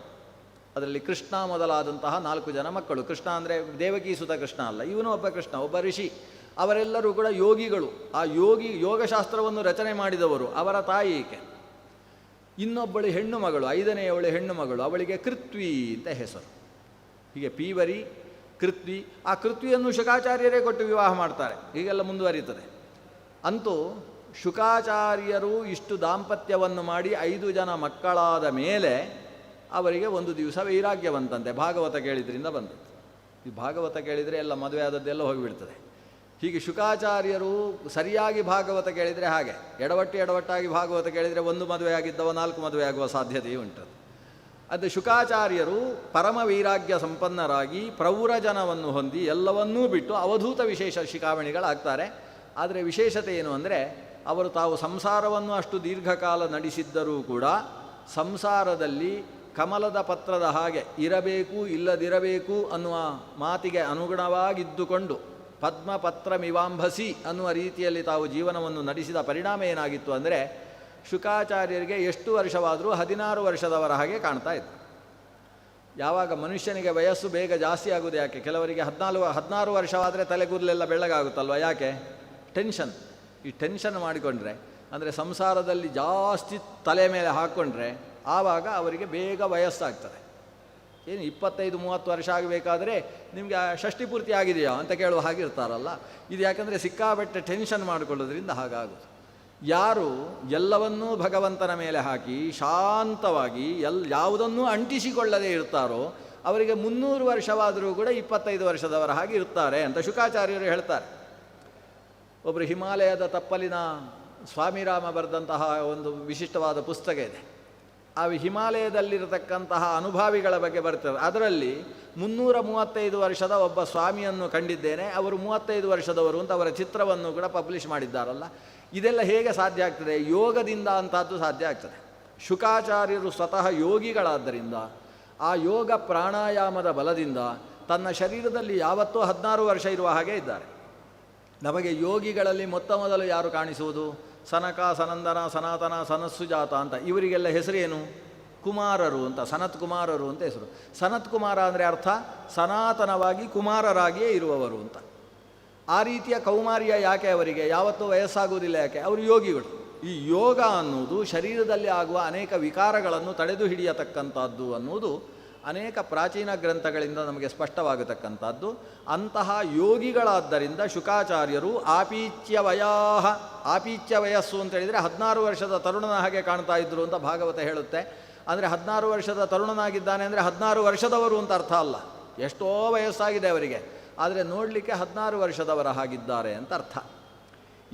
ಅದರಲ್ಲಿ ಕೃಷ್ಣ ಮೊದಲಾದಂತಹ 4 ಜನ ಮಕ್ಕಳು. ಕೃಷ್ಣ ಅಂದರೆ ದೇವಕೀ ಸುತ ಕೃಷ್ಣ ಅಲ್ಲ, ಇವನು ಒಬ್ಬ ಕೃಷ್ಣ, ಒಬ್ಬ ಋಷಿ. ಅವರೆಲ್ಲರೂ ಕೂಡ ಯೋಗಿಗಳು. ಆ ಯೋಗಶಾಸ್ತ್ರವನ್ನು ರಚನೆ ಮಾಡಿದವರು, ಅವರ ತಾಯಿ ಈಕೆ. ಇನ್ನೊಬ್ಬಳು ಹೆಣ್ಣು ಮಗಳು, 5ನೇಯವಳು ಹೆಣ್ಣು ಮಗಳು, ಅವಳಿಗೆ ಕೃತ್ವಿ ಅಂತ ಹೆಸರು. ಹೀಗೆ ಪೀವರಿ, ಕೃತ್ವಿ. ಆ ಕೃತ್ವಿಯನ್ನು ಶುಕಾಚಾರ್ಯರೇ ಕೊಟ್ಟು ವಿವಾಹ ಮಾಡ್ತಾರೆ. ಹೀಗೆಲ್ಲ ಮುಂದುವರಿಯುತ್ತದೆ. ಅಂತೂ ಶುಕಾಚಾರ್ಯರು ಇಷ್ಟು ದಾಂಪತ್ಯವನ್ನು ಮಾಡಿ 5 ಜನ ಮಕ್ಕಳಾದ ಮೇಲೆ ಅವರಿಗೆ ಒಂದು ದಿವಸ ವೈರಾಗ್ಯ ಬಂತಂತೆ. ಭಾಗವತ ಕೇಳಿದ್ರಿಂದ ಬಂದದ್ದು. ಈ ಭಾಗವತ ಕೇಳಿದರೆ ಎಲ್ಲ ಮದುವೆ ಆದದ್ದೆಲ್ಲ ಹೋಗಿಬಿಡ್ತದೆ. ಹೀಗೆ ಶುಕಾಚಾರ್ಯರು ಸರಿಯಾಗಿ ಭಾಗವತ ಕೇಳಿದರೆ ಹಾಗೆ, ಎಡವಟ್ಟಾಗಿ ಭಾಗವತ ಕೇಳಿದರೆ 1 ಮದುವೆ ಆಗಿದ್ದವ 4 ಮದುವೆ ಆಗುವ ಸಾಧ್ಯತೆಯೂ ಉಂಟು. ಅದು ಶುಕಾಚಾರ್ಯರು ಪರಮ ವೈರಾಗ್ಯ ಸಂಪನ್ನರಾಗಿ ಪ್ರೌರಜನವನ್ನು ಹೊಂದಿ ಎಲ್ಲವನ್ನೂ ಬಿಟ್ಟು ಅವಧೂತ ವಿಶೇಷ ಶಿಖಾಮಣಿಗಳಾಗ್ತಾರೆ. ಆದರೆ ವಿಶೇಷತೆ ಏನು ಅಂದರೆ ಅವರು ತಾವು ಸಂಸಾರವನ್ನು ಅಷ್ಟು ದೀರ್ಘಕಾಲ ನಡೆಸಿದ್ದರೂ ಕೂಡ ಸಂಸಾರದಲ್ಲಿ ಕಮಲದ ಪತ್ರದ ಹಾಗೆ ಇರಬೇಕು ಇಲ್ಲದಿರಬೇಕು ಅನ್ನುವ ಮಾತಿಗೆ ಅನುಗುಣವಾಗಿದ್ದುಕೊಂಡು ಪದ್ಮಪತ್ರಮಿವಾಂಭಸಿ ಅನ್ನುವ ರೀತಿಯಲ್ಲಿ ತಾವು ಜೀವನವನ್ನು ನಡೆಸಿದ ಪರಿಣಾಮ ಏನಾಗಿತ್ತು ಅಂದರೆ ಶುಕಾಚಾರ್ಯರಿಗೆ ಎಷ್ಟು ವರ್ಷವಾದರೂ 16 ವರ್ಷದವರ ಹಾಗೆ ಕಾಣ್ತಾ ಇತ್ತು. ಯಾವಾಗ ಮನುಷ್ಯನಿಗೆ ವಯಸ್ಸು ಬೇಗ ಜಾಸ್ತಿ ಆಗೋದು ಯಾಕೆ? ಕೆಲವರಿಗೆ 16 ವರ್ಷವಾದರೆ ತಲೆಗೂದಲೆಲ್ಲ ಬೆಳ್ಳಗಾಗುತ್ತಲ್ವ, ಯಾಕೆ? ಟೆನ್ಷನ್. ಈ ಟೆನ್ಷನ್ ಮಾಡಿಕೊಂಡ್ರೆ ಅಂದರೆ ಸಂಸಾರದಲ್ಲಿ ಜಾಸ್ತಿ ತಲೆ ಮೇಲೆ ಹಾಕ್ಕೊಂಡ್ರೆ ಆವಾಗ ಅವರಿಗೆ ಬೇಗ ವಯಸ್ಸಾಗ್ತದೆ. ಏನು 25-30 ವರ್ಷ ಆಗಬೇಕಾದ್ರೆ ನಿಮಗೆ ಷಷ್ಠಿ ಪೂರ್ತಿ ಆಗಿದೆಯಾ ಅಂತ ಕೇಳುವ ಹಾಗಿರ್ತಾರಲ್ಲ. ಇದು ಯಾಕಂದರೆ ಸಿಕ್ಕಾಬಟ್ಟೆ ಟೆನ್ಷನ್ ಮಾಡಿಕೊಳ್ಳೋದ್ರಿಂದ ಹಾಗಾಗೋದು. ಯಾರು ಎಲ್ಲವನ್ನೂ ಭಗವಂತನ ಮೇಲೆ ಹಾಕಿ ಶಾಂತವಾಗಿ ಯಾವುದನ್ನೂ ಅಂಟಿಸಿಕೊಳ್ಳದೇ ಇರ್ತಾರೋ ಅವರಿಗೆ 300 ವರ್ಷವಾದರೂ ಕೂಡ 25 ವರ್ಷದವರ ಹಾಗೆ ಇರ್ತಾರೆ ಅಂತ ಶುಕಾಚಾರ್ಯರು ಹೇಳ್ತಾರೆ. ಒಬ್ಬರು ಹಿಮಾಲಯದ ತಪ್ಪಲಿನ ಸ್ವಾಮಿರಾಮ ಬರೆದಂತಹ ಒಂದು ವಿಶಿಷ್ಟವಾದ ಪುಸ್ತಕ ಇದೆ. ಆ ಹಿಮಾಲಯದಲ್ಲಿರತಕ್ಕಂತಹ ಅನುಭಾವಿಗಳ ಬಗ್ಗೆ ಬರ್ತದೆ. ಅದರಲ್ಲಿ 335 ವರ್ಷದ ಒಬ್ಬ ಸ್ವಾಮಿಯನ್ನು ಕಂಡಿದ್ದೇನೆ, ಅವರು 35 ವರ್ಷದವರು ಅಂತ ಅವರ ಚಿತ್ರವನ್ನು ಕೂಡ ಪಬ್ಲಿಷ್ ಮಾಡಿದ್ದಾರಲ್ಲ. ಇದೆಲ್ಲ ಹೇಗೆ ಸಾಧ್ಯ ಆಗ್ತದೆ? ಯೋಗದಿಂದ ಅಂತಹದ್ದು ಸಾಧ್ಯ ಆಗ್ತದೆ. ಶುಕಾಚಾರ್ಯರು ಸ್ವತಃ ಯೋಗಿಗಳಾದ್ದರಿಂದ ಆ ಯೋಗ ಪ್ರಾಣಾಯಾಮದ ಬಲದಿಂದ ತನ್ನ ಶರೀರದಲ್ಲಿ ಯಾವತ್ತೂ 16 ವರ್ಷ ಇರುವ ಹಾಗೆ ಇದ್ದಾರೆ. ನಮಗೆ ಯೋಗಿಗಳಲ್ಲಿ ಮೊದಲು ಯಾರು ಕಾಣಿಸುವುದು? ಸನಕ, ಸನಂದನ, ಸನಾತನ, ಸನಸ್ಸುಜಾತ ಅಂತ. ಇವರಿಗೆಲ್ಲ ಹೆಸರೇನು? ಕುಮಾರರು ಅಂತ, ಸನತ್ ಕುಮಾರರು ಅಂತ ಹೆಸರು. ಸನತ್ ಕುಮಾರ ಅಂದರೆ ಅರ್ಥ ಸನಾತನವಾಗಿ ಕುಮಾರರಾಗಿಯೇ ಇರುವವರು ಅಂತ. ಆ ರೀತಿಯ ಕೌಮಾರ್ಯ ಯಾಕೆ ಅವರಿಗೆ? ಯಾವತ್ತೂ ವಯಸ್ಸಾಗುವುದಿಲ್ಲ ಯಾಕೆ? ಅವರು ಯೋಗಿಗಳು. ಈ ಯೋಗ ಅನ್ನುವುದು ಶರೀರದಲ್ಲಿ ಆಗುವ ಅನೇಕ ವಿಕಾರಗಳನ್ನು ತಡೆದು ಹಿಡಿಯತಕ್ಕಂಥದ್ದು ಅನ್ನುವುದು ಅನೇಕ ಪ್ರಾಚೀನ ಗ್ರಂಥಗಳಿಂದ ನಮಗೆ ಸ್ಪಷ್ಟವಾಗತಕ್ಕಂಥದ್ದು. ಅಂತಹ ಯೋಗಿಗಳಾದ್ದರಿಂದ ಶುಕಾಚಾರ್ಯರು ಆಪೀಚ್ಯ ವಯಸ್ಸು ಅಂತ ಹೇಳಿದರೆ 16 ವರ್ಷದ ತರುಣನ ಹಾಗೆ ಕಾಣ್ತಾ ಇದ್ದರು ಅಂತ ಭಾಗವತ ಹೇಳುತ್ತೆ. ಅಂದರೆ 16 ವರ್ಷದ ತರುಣನಾಗಿದ್ದಾನೆ ಅಂದರೆ 16 ವರ್ಷದವರು ಅಂತ ಅರ್ಥ ಅಲ್ಲ, ಎಷ್ಟೋ ವಯಸ್ಸಾಗಿದೆ ಅವರಿಗೆ, ಆದರೆ ನೋಡಲಿಕ್ಕೆ 16 ವರ್ಷದವರ ಹಾಗಿದ್ದಾರೆ ಅಂತ ಅರ್ಥ.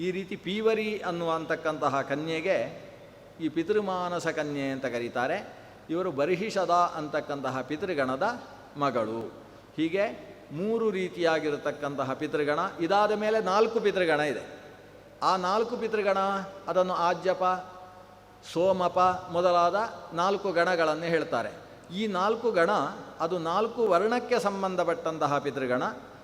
ಈ ರೀತಿ ಪೀವರಿ ಅನ್ನುವಂತಕ್ಕಂತಹ ಕನ್ಯೆಗೆ ಈ ಪಿತೃಮಾನಸ ಕನ್ಯೆ ಅಂತ ಕರೀತಾರೆ. ಇವರು ಬರ್ಹಿಷದ ಅಂತಕ್ಕಂತಹ ಪಿತೃಗಣದ ಮಗಳು. ಹೀಗೆ 3 ರೀತಿಯಾಗಿರತಕ್ಕಂತಹ ಪಿತೃಗಣ. ಇದಾದ ಮೇಲೆ 4 ಪಿತೃಗಣ ಇದೆ. ಆ 4 ಪಿತೃಗಣ ಅದನ್ನು ಆಜ್ಯಪ, ಸೋಮಪ ಮೊದಲಾದ 4 ಗಣಗಳನ್ನು ಹೇಳ್ತಾರೆ. ಈ 4 ಗಣ ಅದು 4 ವರ್ಣಕ್ಕೆ ಸಂಬಂಧಪಟ್ಟಂತಹ ಪಿತೃಗಣ.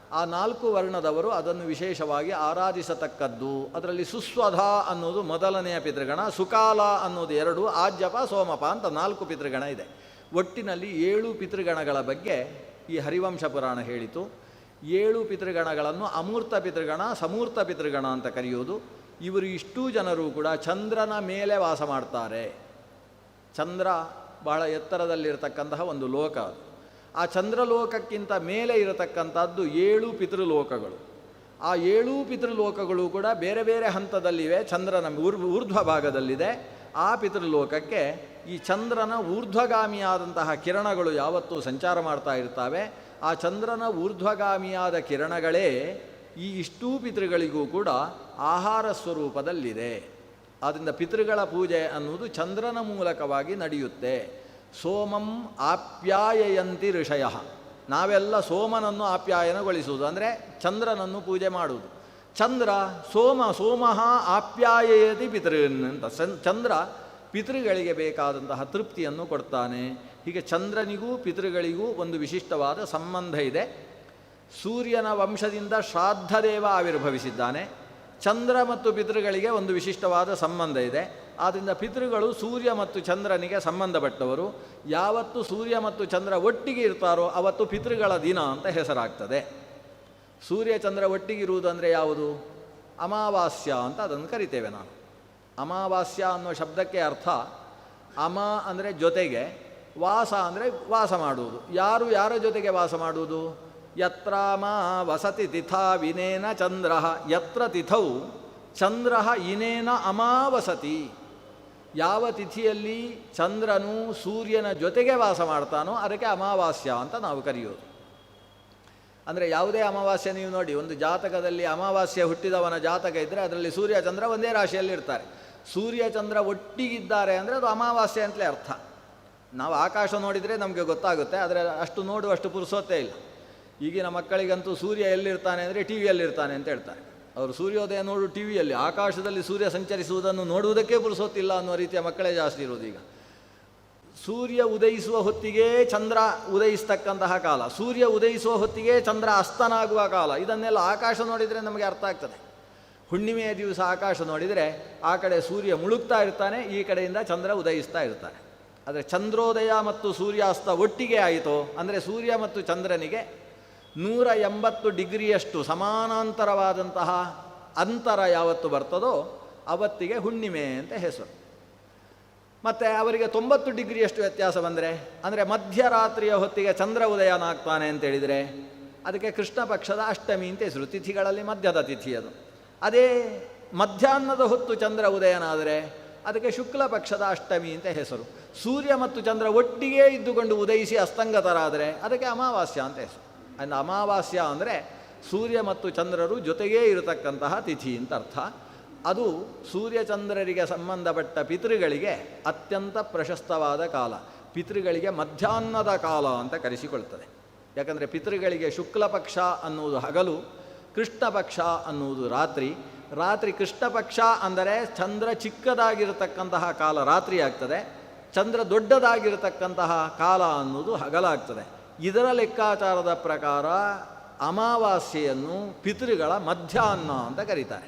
ಆ 4 ವರ್ಣದವರು ಅದನ್ನು ವಿಶೇಷವಾಗಿ ಆರಾಧಿಸತಕ್ಕದ್ದು. ಅದರಲ್ಲಿ ಸುಸ್ವಧ ಅನ್ನೋದು ಮೊದಲನೆಯ ಪಿತೃಗಣ, ಸುಕಾಲ ಅನ್ನೋದು 2, ಆಜ್ಯಪ ಸೋಮಪ ಅಂತ 4 ಪಿತೃಗಣ ಇದೆ. ಒಟ್ಟಿನಲ್ಲಿ 7 ಪಿತೃಗಣಗಳ ಬಗ್ಗೆ ಈ ಹರಿವಂಶ ಪುರಾಣ ಹೇಳಿತು. 7 ಪಿತೃಗಣಗಳನ್ನು ಅಮೂರ್ತ ಪಿತೃಗಣ, ಸಮೂರ್ತ ಪಿತೃಗಣ ಅಂತ ಕರೆಯೋದು. ಇವರು ಇಷ್ಟೂ ಜನರು ಕೂಡ ಚಂದ್ರನ ಮೇಲೆ ವಾಸ ಮಾಡ್ತಾರೆ. ಚಂದ್ರ ಬಹಳ ಎತ್ತರದಲ್ಲಿರತಕ್ಕಂತಹ ಒಂದು ಲೋಕ. ಆ ಚಂದ್ರಲೋಕಕ್ಕಿಂತ ಮೇಲೆ ಇರತಕ್ಕಂಥದ್ದು 7 ಪಿತೃಲೋಕಗಳು. ಆ 7 ಪಿತೃಲೋಕಗಳು ಕೂಡ ಬೇರೆ ಬೇರೆ ಹಂತದಲ್ಲಿವೆ. ಚಂದ್ರನ ಊರ್ಧ್ವ ಭಾಗದಲ್ಲಿದೆ. ಆ ಪಿತೃಲೋಕಕ್ಕೆ ಈ ಚಂದ್ರನ ಊರ್ಧ್ವಗಾಮಿಯಾದಂತಹ ಕಿರಣಗಳು ಯಾವತ್ತೂ ಸಂಚಾರ ಮಾಡ್ತಾ ಇರ್ತವೆ. ಆ ಚಂದ್ರನ ಊರ್ಧ್ವಗಾಮಿಯಾದ ಕಿರಣಗಳೇ ಈ ಇಷ್ಟೂ ಪಿತೃಗಳಿಗೂ ಕೂಡ ಆಹಾರ ಸ್ವರೂಪದಲ್ಲಿದೆ. ಆದ್ದರಿಂದ ಪಿತೃಗಳ ಪೂಜೆ ಅನ್ನುವುದು ಚಂದ್ರನ ಮೂಲಕವಾಗಿ ನಡೆಯುತ್ತೆ. ಸೋಮಂ ಆಪ್ಯಾಯಯಂತಿ ಋಷಯ. ನಾವೆಲ್ಲ ಸೋಮನನ್ನು ಆಪ್ಯಾಯನಗೊಳಿಸುವುದು ಅಂದರೆ ಚಂದ್ರನನ್ನು ಪೂಜೆ ಮಾಡುವುದು. ಚಂದ್ರ ಸೋಮಃ ಆಪ್ಯಾಯಯತಿ ಪಿತೃನ್ ಅಂತ. ಚಂದ್ರ ಪಿತೃಗಳಿಗೆ ಬೇಕಾದಂತಹ ತೃಪ್ತಿಯನ್ನು ಕೊಡ್ತಾನೆ. ಹೀಗೆ ಚಂದ್ರನಿಗೂ ಪಿತೃಗಳಿಗೂ ಒಂದು ವಿಶಿಷ್ಟವಾದ ಸಂಬಂಧ ಇದೆ. ಸೂರ್ಯನ ವಂಶದಿಂದ ಶ್ರಾದ್ದದೇವ ಆವಿರ್ಭವಿಸಿದ್ದಾನೆ. ಚಂದ್ರ ಮತ್ತು ಪಿತೃಗಳಿಗೆ ಒಂದು ವಿಶಿಷ್ಟವಾದ ಸಂಬಂಧ ಇದೆ. ಆದ್ದರಿಂದ ಪಿತೃಗಳು ಸೂರ್ಯ ಮತ್ತು ಚಂದ್ರನಿಗೆ ಸಂಬಂಧಪಟ್ಟವರು. ಯಾವತ್ತು ಸೂರ್ಯ ಮತ್ತು ಚಂದ್ರ ಒಟ್ಟಿಗೆ ಇರ್ತಾರೋ ಅವತ್ತು ಪಿತೃಗಳ ದಿನ ಅಂತ ಹೆಸರಾಗ್ತದೆ. ಸೂರ್ಯ ಚಂದ್ರ ಒಟ್ಟಿಗಿರುವುದು ಅಂದರೆ ಯಾವುದು? ಅಮಾವಾಸ್ಯ ಅಂತ ಅದನ್ನು ಕರಿತೇವೆ ನಾವು. ಅಮಾವಾಸ್ಯ ಅನ್ನೋ ಶಬ್ದಕ್ಕೆ ಅರ್ಥ ಅಮ ಅಂದರೆ ಜೊತೆಗೆ, ವಾಸ ಅಂದರೆ ವಾಸ ಮಾಡುವುದು. ಯಾರ ಜೊತೆಗೆ ವಾಸ ಮಾಡುವುದು? ಯತ್ರಾಮ ವಸತಿ ತಿಥಾ ವಿನೇನ ಚಂದ್ರ. ಯತ್ರ ತಿಥೌ ಚಂದ್ರ ಇನೇನ ಅಮಾವಸತಿ. ಯಾವ ತಿಥಿಯಲ್ಲಿ ಚಂದ್ರನು ಸೂರ್ಯನ ಜೊತೆಗೆ ವಾಸ ಮಾಡ್ತಾನೋ ಅದಕ್ಕೆ ಅಮಾವಾಸ್ಯ ಅಂತ ನಾವು ಕರೆಯೋದು. ಅಂದರೆ ಯಾವುದೇ ಅಮಾವಾಸ್ಯೆ ನೀವು ನೋಡಿ, ಒಂದು ಜಾತಕದಲ್ಲಿ ಅಮಾವಾಸ್ಯೆ ಹುಟ್ಟಿದವನ ಜಾತಕ ಇದ್ದರೆ ಅದರಲ್ಲಿ ಸೂರ್ಯ ಚಂದ್ರ ಒಂದೇ ರಾಶಿಯಲ್ಲಿ ಇರ್ತಾರೆ. ಸೂರ್ಯ ಚಂದ್ರ ಒಟ್ಟಿಗಿದ್ದಾರೆ ಅಂದರೆ ಅದು ಅಮಾವಾಸ್ಯೆ ಅಂತಲೇ ಅರ್ಥ. ನಾವು ಆಕಾಶ ನೋಡಿದರೆ ನಮಗೆ ಗೊತ್ತಾಗುತ್ತೆ, ಆದರೆ ಅಷ್ಟು ನೋಡುವಷ್ಟು ಪುರುಸೋತ್ತೇ ಇಲ್ಲ. ಈಗಿನ ಮಕ್ಕಳಿಗಂತೂ ಸೂರ್ಯ ಎಲ್ಲಿರ್ತಾನೆ ಅಂದರೆ ಟಿ ವಿಯಲ್ಲಿರ್ತಾನೆ ಅಂತ ಹೇಳ್ತಾರೆ. ಅವರು ಸೂರ್ಯೋದಯ ನೋಡು ಟಿ ವಿಯಲ್ಲಿ, ಆಕಾಶದಲ್ಲಿ ಸೂರ್ಯ ಸಂಚರಿಸುವುದನ್ನು ನೋಡುವುದಕ್ಕೆ ಪುರುಸೊತ್ತಿಲ್ಲ ಅನ್ನೋ ರೀತಿಯ ಮಕ್ಕಳೇ ಜಾಸ್ತಿ ಇರೋದು ಈಗ. ಸೂರ್ಯ ಉದಯಿಸುವ ಹೊತ್ತಿಗೆ ಚಂದ್ರ ಉದಯಿಸ್ತಕ್ಕಂತಹ ಕಾಲ, ಸೂರ್ಯ ಉದಯಿಸುವ ಹೊತ್ತಿಗೆ ಚಂದ್ರ ಅಸ್ತನಾಗುವ ಕಾಲ, ಇದನ್ನೆಲ್ಲ ಆಕಾಶ ನೋಡಿದರೆ ನಮಗೆ ಅರ್ಥ ಆಗ್ತದೆ. ಹುಣ್ಣಿಮೆಯ ದಿವಸ ಆಕಾಶ ನೋಡಿದರೆ ಆ ಕಡೆ ಸೂರ್ಯ ಮುಳುಗ್ತಾ ಇರ್ತಾನೆ, ಈ ಕಡೆಯಿಂದ ಚಂದ್ರ ಉದಯಿಸ್ತಾ ಇರ್ತಾನೆ. ಆದರೆ ಚಂದ್ರೋದಯ ಮತ್ತು ಸೂರ್ಯಾಸ್ತ ಒಟ್ಟಿಗೆ ಆಯಿತು ಅಂದರೆ ಸೂರ್ಯ ಮತ್ತು ಚಂದ್ರನಿಗೆ 180 ಡಿಗ್ರಿಯಷ್ಟು ಸಮಾನಾಂತರವಾದಂತಹ ಅಂತರ ಯಾವತ್ತು ಬರ್ತದೋ ಅವತ್ತಿಗೆ ಹುಣ್ಣಿಮೆ ಅಂತ ಹೆಸರು. ಮತ್ತು ಅವರಿಗೆ 90 ಡಿಗ್ರಿಯಷ್ಟು ವ್ಯತ್ಯಾಸ ಬಂದರೆ ಅಂದರೆ ಮಧ್ಯರಾತ್ರಿಯ ಹೊತ್ತಿಗೆ ಚಂದ್ರ ಉದಯನಾಗ್ತಾನೆ ಅಂತೇಳಿದರೆ ಅದಕ್ಕೆ ಕೃಷ್ಣ ಪಕ್ಷದ ಅಷ್ಟಮಿ ಅಂತ ಹೆಸರು. ತಿಥಿಗಳಲ್ಲಿ ಮಧ್ಯದ ತಿಥಿ ಅದು. ಅದೇ ಮಧ್ಯಾಹ್ನದ ಹೊತ್ತು ಚಂದ್ರ ಉದಯನಾದರೆ ಅದಕ್ಕೆ ಶುಕ್ಲ ಪಕ್ಷದ ಅಷ್ಟಮಿ ಅಂತ ಹೆಸರು. ಸೂರ್ಯ ಮತ್ತು ಚಂದ್ರ ಒಟ್ಟಿಗೆ ಇದ್ದುಕೊಂಡು ಉದಯಿಸಿ ಅಸ್ತಂಗತರಾದರೆ ಅದಕ್ಕೆ ಅಮಾವಾಸ್ಯ ಅಂತ ಹೆಸರು. ಅಂದರೆ ಅಮಾವಾಸ್ಯ ಅಂದರೆ ಸೂರ್ಯ ಮತ್ತು ಚಂದ್ರರು ಜೊತೆಗೇ ಇರತಕ್ಕಂತಹ ತಿಥಿ ಅಂತ ಅರ್ಥ. ಅದು ಸೂರ್ಯಚಂದ್ರರಿಗೆ ಸಂಬಂಧಪಟ್ಟ ಪಿತೃಗಳಿಗೆ ಅತ್ಯಂತ ಪ್ರಶಸ್ತವಾದ ಕಾಲ. ಪಿತೃಗಳಿಗೆ ಮಧ್ಯಾಹ್ನದ ಕಾಲ ಅಂತ ಕರೆಸಿಕೊಳ್ತದೆ. ಯಾಕಂದರೆ ಪಿತೃಗಳಿಗೆ ಶುಕ್ಲ ಪಕ್ಷ ಅನ್ನುವುದು ಹಗಲು, ಕೃಷ್ಣ ಪಕ್ಷ ಅನ್ನುವುದು ರಾತ್ರಿ. ರಾತ್ರಿ ಕೃಷ್ಣ ಪಕ್ಷ ಅಂದರೆ ಚಂದ್ರ ಚಿಕ್ಕದಾಗಿರತಕ್ಕಂತಹ ಕಾಲ ರಾತ್ರಿ ಆಗ್ತದೆ, ಚಂದ್ರ ದೊಡ್ಡದಾಗಿರತಕ್ಕಂತಹ ಕಾಲ ಅನ್ನುವುದು ಹಗಲಾಗ್ತದೆ. ಇದರ ಲೆಕ್ಕಾಚಾರದ ಪ್ರಕಾರ ಅಮಾವಾಸ್ಯೆಯನ್ನು ಪಿತೃಗಳ ಮಧ್ಯಾಹ್ನ ಅಂತ ಕರೀತಾರೆ.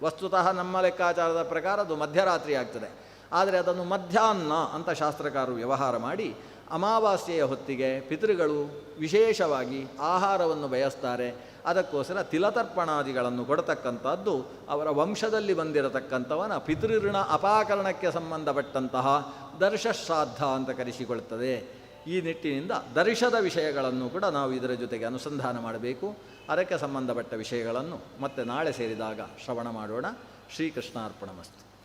ವಸ್ತುತಃ ನಮ್ಮ ಲೆಕ್ಕಾಚಾರದ ಪ್ರಕಾರ ಅದು ಮಧ್ಯರಾತ್ರಿ ಆಗ್ತದೆ. ಆದರೆ ಅದನ್ನು ಮಧ್ಯಾಹ್ನ ಅಂತ ಶಾಸ್ತ್ರಕಾರರು ವ್ಯವಹಾರ ಮಾಡಿ ಅಮಾವಾಸ್ಯೆಯ ಹೊತ್ತಿಗೆ ಪಿತೃಗಳು ವಿಶೇಷವಾಗಿ ಆಹಾರವನ್ನು ಬಯಸ್ತಾರೆ. ಅದಕ್ಕೋಸ್ಕರ ತಿಲತರ್ಪಣಾದಿಗಳನ್ನು ಕೊಡತಕ್ಕಂಥದ್ದು ಅವರ ವಂಶದಲ್ಲಿ ಬಂದಿರತಕ್ಕಂಥವನ ಪಿತೃಋಣ ಅಪಾಕರಣಕ್ಕೆ ಸಂಬಂಧಪಟ್ಟಂತಹ ದರ್ಶಶ್ರಾದ್ದ ಅಂತ ಕರೆಸಿಕೊಳ್ಳುತ್ತದೆ. ಈ ನಿಟ್ಟಿನಿಂದ ದರ್ಶದ ವಿಷಯಗಳನ್ನು ಕೂಡ ನಾವು ಇದರ ಜೊತೆಗೆ ಅನುಸಂಧಾನ ಮಾಡಬೇಕು. ಅದಕ್ಕೆ ಸಂಬಂಧಪಟ್ಟ ವಿಷಯಗಳನ್ನು ಮತ್ತೆ ನಾಳೆ ಸೇರಿದಾಗ ಶ್ರವಣ ಮಾಡೋಣ. ಶ್ರೀಕೃಷ್ಣಾರ್ಪಣಮಸ್ತು.